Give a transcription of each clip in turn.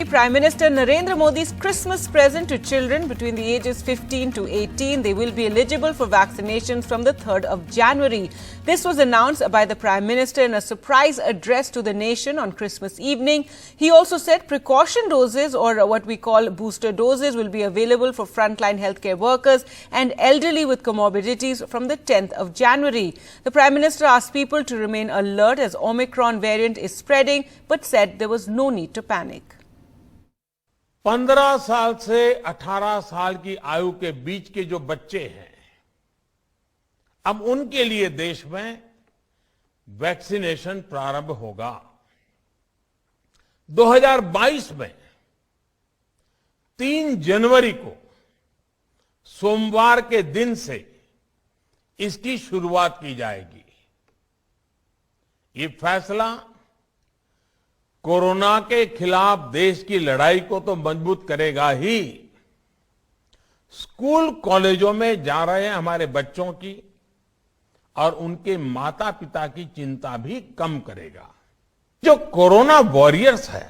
Prime Minister Narendra Modi's Christmas present to children between the ages 15 to 18. They will be eligible for vaccinations from the 3rd of January. This was announced by the Prime Minister in a surprise address to the nation on Christmas evening. He also said precaution doses, or what we call booster doses, will be available for frontline healthcare workers and elderly with comorbidities from the 10th of January. The Prime Minister asked people to remain alert as Omicron variant is spreading, but said there was no need to panic. 15 साल से 18 साल की आयु के बीच के जो बच्चे हैं, अब उनके लिए देश में वैक्सीनेशन प्रारंभ होगा। 2022 में 3 जनवरी को सोमवार के दिन से इसकी शुरुआत की जाएगी। ये फैसला कोरोना के खिलाफ देश की लड़ाई को तो मजबूत करेगा ही, स्कूल कॉलेजों में जा रहे हमारे बच्चों की और उनके माता पिता की चिंता भी कम करेगा। जो कोरोना वॉरियर्स हैं,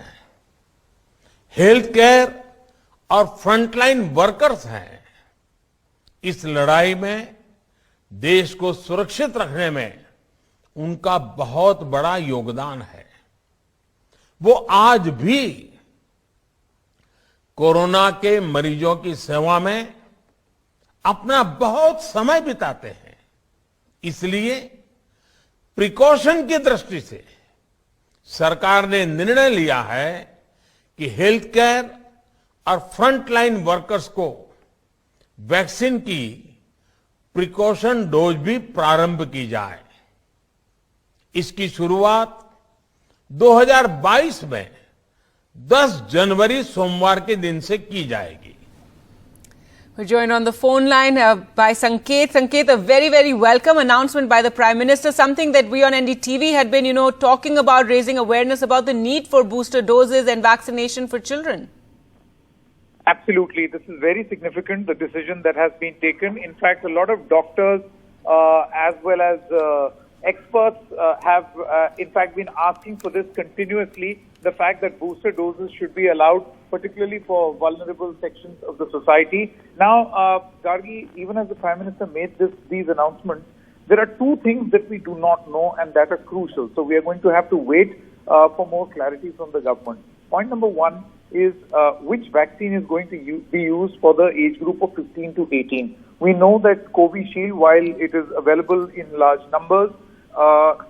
हेल्थ केयर और फ्रंटलाइन वर्कर्स हैं, इस लड़ाई में देश को सुरक्षित रखने में उनका बहुत बड़ा योगदान है। वो आज भी कोरोना के मरीजों की सेवा में अपना बहुत समय बिताते हैं। इसलिए प्रिकॉशन की दृष्टि से सरकार ने निर्णय लिया है कि हेल्थ केयर और फ्रंटलाइन वर्कर्स को वैक्सीन की प्रिकॉशन डोज भी प्रारंभ की जाए। इसकी शुरुआत 2022 में 10 जनवरी सोमवार के दिन से की जाएगी। We're joined on the phone line by Sanket. Sanket, a very, very welcome announcement by the Prime Minister, something that we on NDTV had been, talking about, raising awareness about the need for booster doses and vaccination for children. Absolutely. This is very significant, the decision that has been taken. In fact, a lot of doctors as well as experts have in fact been asking for this continuously, the fact that booster doses should be allowed, particularly for vulnerable sections of the society. Now, Gargi, even as the Prime Minister made these announcements, there are two things that we do not know and that are crucial. So we are going to have to wait for more clarity from the government. Point number one is which vaccine is going to be used for the age group of 15 to 18. We know that Covishield, while it is available in large numbers,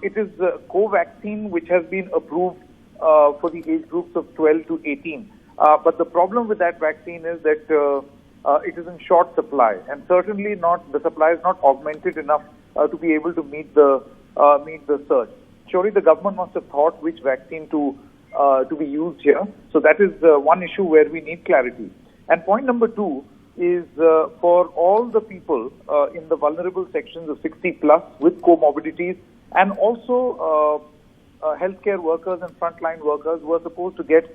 it is Covaxin which has been approved for the age groups of 12 to 18. But the problem with that vaccine is that it is in short supply, and certainly the supply is not augmented enough to be able to meet the surge. Surely the government must have thought which vaccine to be used here. So that is one issue where we need clarity. And point number two is for all the people in the vulnerable sections of 60 plus with comorbidities, and also healthcare workers and frontline workers who are supposed to get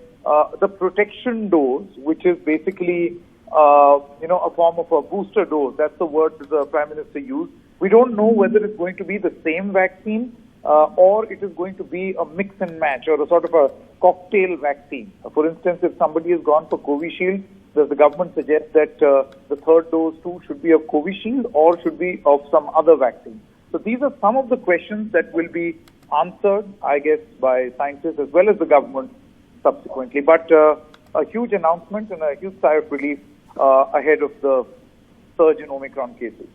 the protection dose, which is basically a form of a booster dose. That's the word the Prime Minister used. We don't know whether it's going to be the same vaccine or it is going to be a mix and match or a sort of a cocktail vaccine. For instance, if somebody has gone for Covishield, does the government suggest that the third dose too should be of Covishield or should be of some other vaccine? So these are some of the questions that will be answered, I guess, by scientists as well as the government subsequently. But a huge announcement and a huge sigh of relief ahead of the surge in Omicron cases.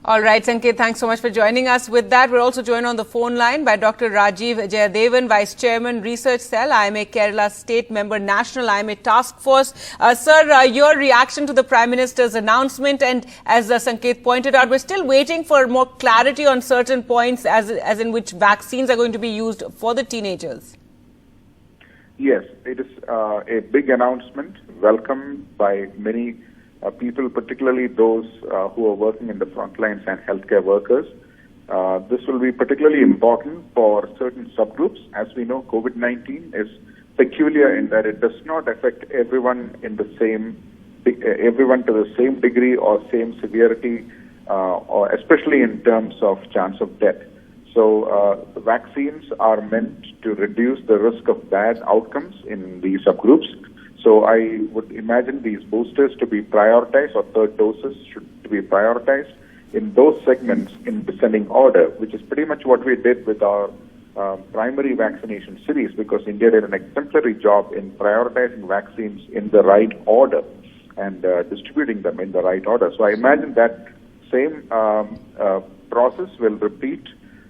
All right, Sanket, thanks so much for joining us. With that, we're also joined on the phone line by Dr. Rajiv Jayadevan, Vice Chairman, Research Cell, IMA Kerala State Member, National IMA Task Force. Sir, your reaction to the Prime Minister's announcement, and as Sanket pointed out, we're still waiting for more clarity on certain points as in which vaccines are going to be used for the teenagers. Yes, it is a big announcement, welcomed by many people, particularly those who are working in the front lines and healthcare workers. This will be particularly important for certain subgroups. As we know, COVID-19 is peculiar in that it does not affect everyone to the same degree or same severity, or especially in terms of chance of death. So the vaccines are meant to reduce the risk of bad outcomes in these subgroups. So I would imagine these boosters to be prioritized, or third doses to be prioritized in those segments in descending order, which is pretty much what we did with our primary vaccination series, because India did an exemplary job in prioritizing vaccines in the right order and distributing them in the right order. So I imagine that same process will repeat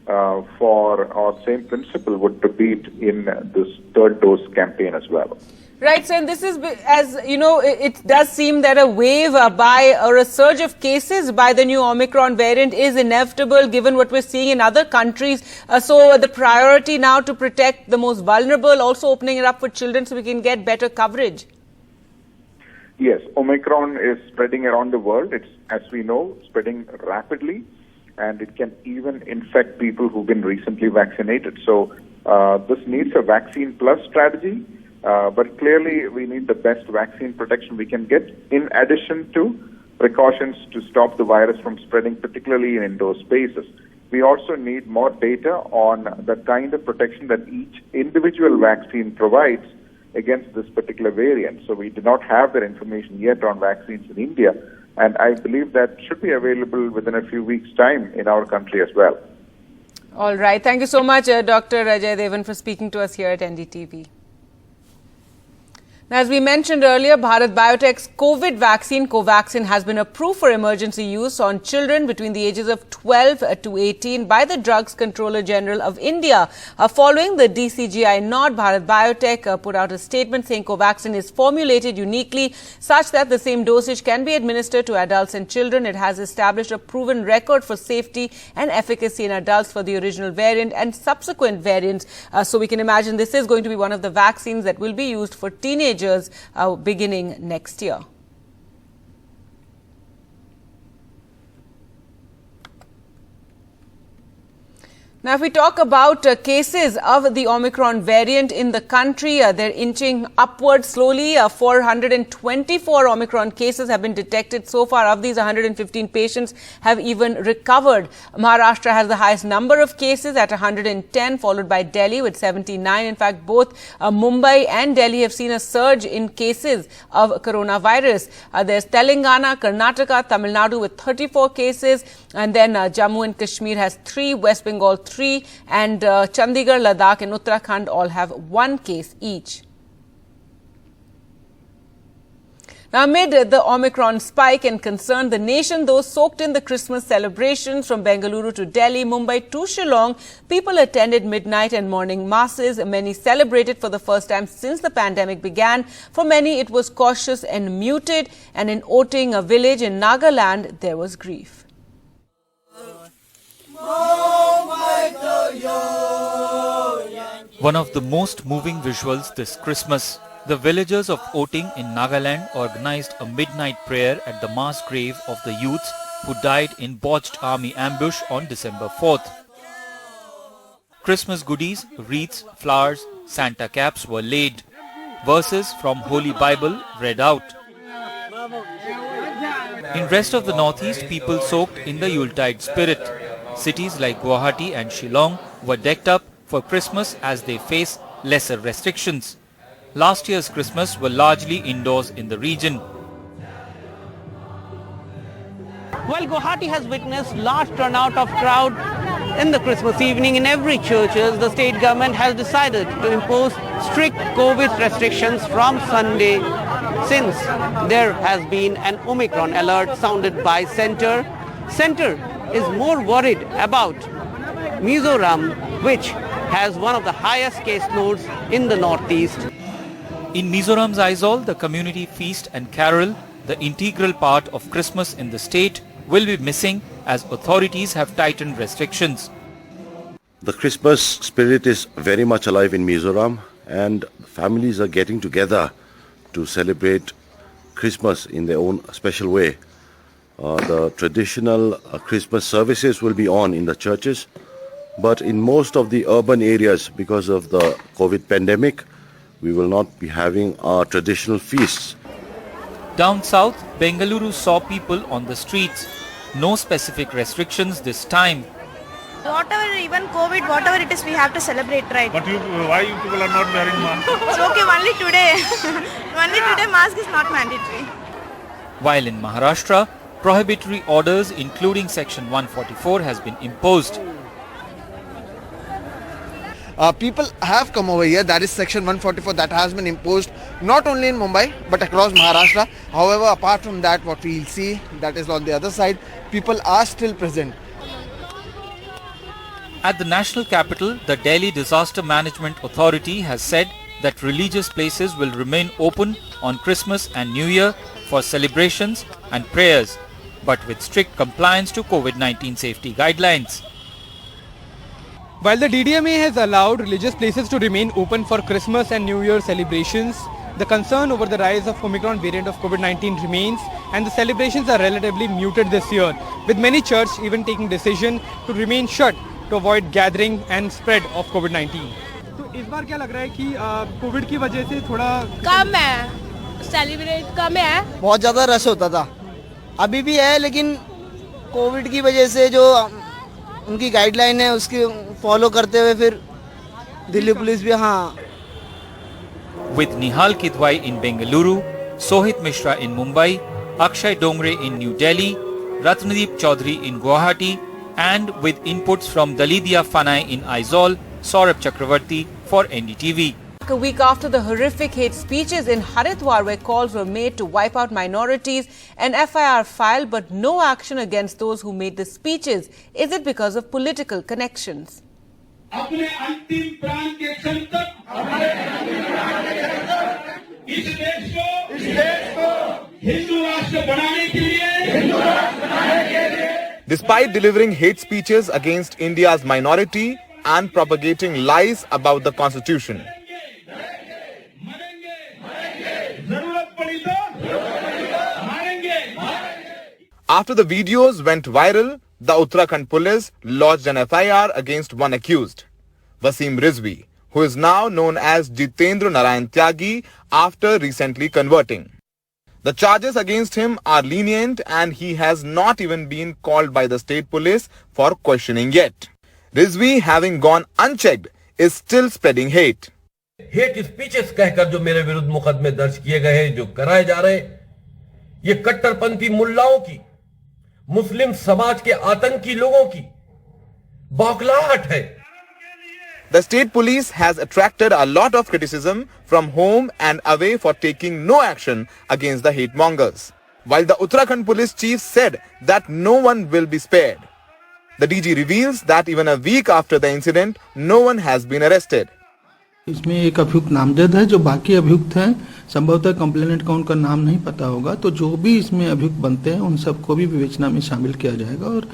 or same principle would repeat in this third dose campaign as well. Right, so and this is, as you know, it does seem that a wave or a surge of cases by the new Omicron variant is inevitable given what we're seeing in other countries. So the priority now to protect the most vulnerable, also opening it up for children so we can get better coverage. Yes, Omicron is spreading around the world. It's, as we know, spreading rapidly, and it can even infect people who've been recently vaccinated. So this needs a vaccine plus strategy. But clearly, we need the best vaccine protection we can get, in addition to precautions to stop the virus from spreading, particularly in indoor spaces. We also need more data on the kind of protection that each individual vaccine provides against this particular variant. So we do not have that information yet on vaccines in India, and I believe that should be available within a few weeks' time in our country as well. All right. Thank you so much, Dr. Ajay Devan, for speaking to us here at NDTV. Now, as we mentioned earlier, Bharat Biotech's COVID vaccine, Covaxin, has been approved for emergency use on children between the ages of 12 to 18 by the Drugs Controller General of India. Following the DCGI nod, Bharat Biotech put out a statement saying Covaxin is formulated uniquely such that the same dosage can be administered to adults and children. It has established a proven record for safety and efficacy in adults for the original variant and subsequent variants. So we can imagine this is going to be one of the vaccines that will be used for teenagers beginning next year. Now, if we talk about cases of the Omicron variant in the country, they're inching upward slowly. 424 Omicron cases have been detected so far. Of these, 115 patients have even recovered. Maharashtra has the highest number of cases at 110, followed by Delhi with 79. In fact, both Mumbai and Delhi have seen a surge in cases of coronavirus. There's Telangana, Karnataka, Tamil Nadu with 34 cases, and then Jammu and Kashmir has 3, West Bengal 3, and Chandigarh, Ladakh and Uttarakhand all have 1 case each. Now, amid the Omicron spike and concern, the nation, though, soaked in the Christmas celebrations from Bengaluru to Delhi, Mumbai to Shillong. People attended midnight and morning masses. Many celebrated for the first time since the pandemic began. For many, it was cautious and muted. And in Oting, a village in Nagaland, there was grief. One of the most moving visuals this Christmas, the villagers of Oting in Nagaland organized a midnight prayer at the mass grave of the youths who died in botched army ambush on December 4th. Christmas goodies, wreaths, flowers, Santa caps were laid. Verses from Holy Bible read out. In rest of the northeast, people soaked in the Yuletide spirit. Cities like Guwahati and Shillong were decked up for Christmas as they face lesser restrictions. Last year's Christmas were largely indoors in the region. While Guwahati has witnessed large turnout of crowd in the Christmas evening in every churches, the state government has decided to impose strict COVID restrictions from Sunday, since there has been an Omicron alert sounded by Centre. Centre is more worried about Mizoram, which has one of the highest case loads in the northeast. In Mizoram's Aizawl, the community feast and carol, the integral part of Christmas in the state, will be missing as authorities have tightened restrictions. The Christmas spirit is very much alive in Mizoram, and families are getting together to celebrate Christmas in their own special way. The traditional Christmas services will be on in the churches, but in most of the urban areas, because of the COVID pandemic, we will not be having our traditional feasts. Down south, Bengaluru saw people on the streets. No specific restrictions this time. Whatever, even COVID, whatever it is, we have to celebrate, right? But why you people are not wearing mask? It's okay, only today. Only today, mask is not mandatory. While in Maharashtra, prohibitory orders including Section 144 has been imposed. People have come over here. That is Section 144 that has been imposed not only in Mumbai but across Maharashtra. However, apart from that, what we will see, that is on the other side, people are still present. At the national capital, the Delhi Disaster Management Authority has said that religious places will remain open on Christmas and New Year for celebrations and prayers, but with strict compliance to COVID-19 safety guidelines. While the DDMA has allowed religious places to remain open for Christmas and New Year celebrations, the concern over the rise of Omicron variant of COVID-19 remains, and the celebrations are relatively muted this year, with many churches even taking decision to remain shut to avoid gathering and spread of COVID-19. तो इस बार क्या लग रहा है कि Covid की वजह से थोड़ा कम है, सेलिब्रेट कम है. बहुत ज़्यादा रश होता था, अभी भी है, लेकिन कोविड की वजह से जो उनकी गाइडलाइन है उसकी फॉलो करते हुए फिर दिल्ली पुलिस भी हाँ. With Nihal Kidwai in Bengaluru, Sohit Mishra in Mumbai, Akshay Dongre in New Delhi, Ratnadeep Chaudhary in Guwahati, and with inputs from Dalidia Fanai in Aizawl, Saurabh Chakravarti for NDTV. A week after the horrific hate speeches in Haridwar, where calls were made to wipe out minorities, an FIR filed but no action against those who made the speeches. Is it because of political connections? अपने अंतिम प्राण के क्षण तक इस देश को हिंदू राष्ट्र बनाने के लिए Despite delivering hate speeches against India's minority and propagating lies about the constitution, after the videos went viral, the Uttarakhand police lodged an FIR against one accused, Wasim Rizvi, who is now known as Jitendra Narayan Tyagi after recently converting. The charges against him are lenient and he has not even been called by the state police for questioning yet. Rizvi, having gone unchecked, is still spreading hate. Hate speeches कहकर जो मेरे विरुद्ध मुकदमे दर्ज किए गए हैं, जो कराए जा रहे, ये कट्टरपंथी मुल्लाओं की, मुस्लिम समाज के आतंकी लोगों की बौखलाहट है. The state police has attracted a lot of criticism from home and away for taking no action against the hate mongers, while the Uttarakhand police chief said that no one will be spared. The DG reveals that even a week after the incident, no one has been arrested. इसमें एक अभियुक्त नामजद है, जो बाकी अभियुक्त हैं संभवतः कंप्लेनेंट का उनका नाम नहीं पता होगा, तो जो भी इसमें अभियुक्त बनते हैं उन सबको भी विवेचना में शामिल किया जाएगा और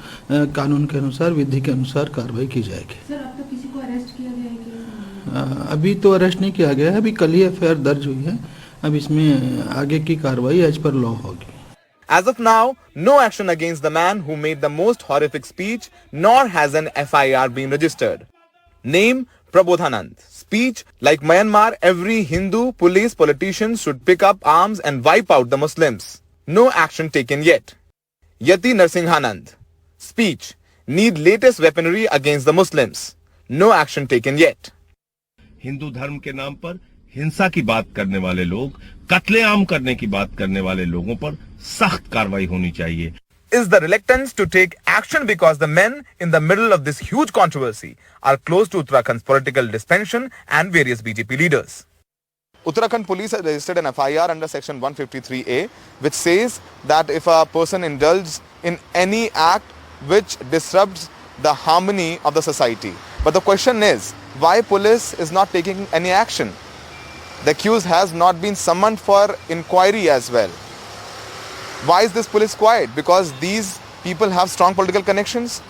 कानून के अनुसार, विधि के अनुसार कार्रवाई की जाएगी. सर, अब तक किसी को अरेस्ट किया गया है क्या? अभी तो अरेस्ट नहीं किया गया है, अभी कल ही एफआईआर दर्ज हुई है. अब इसमें आगे की कार्रवाई एज पर लॉ होगी. As of now, no action against the man who made the most horrific speech, nor has an FIR been registered. Name: Prabodhanand. Speech: like Myanmar, every Hindu, police, politician should pick up arms and wipe out the Muslims. No action taken yet. Yati Narsinghanand. Speech: need latest weaponry against the Muslims. No action taken yet. Hindu धर्म के नाम पर हिंसा की बात करने वाले लोग, कत्लेआम करने की बात करने वाले लोगों पर सख्त कार्रवाई होनी चाहिए. Is the reluctance to take action because the men in the middle of this huge controversy are close to Uttarakhand's political dissension and various BJP leaders. Uttarakhand police has registered an FIR under section 153A, which says that if a person indulges in any act which disrupts the harmony of the society. But the question is, why police is not taking any action? The accused has not been summoned for inquiry as well. Why is this police quiet? Because these people have strong political connections?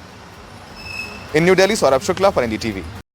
In New Delhi, Saurabh Shukla for NDTV.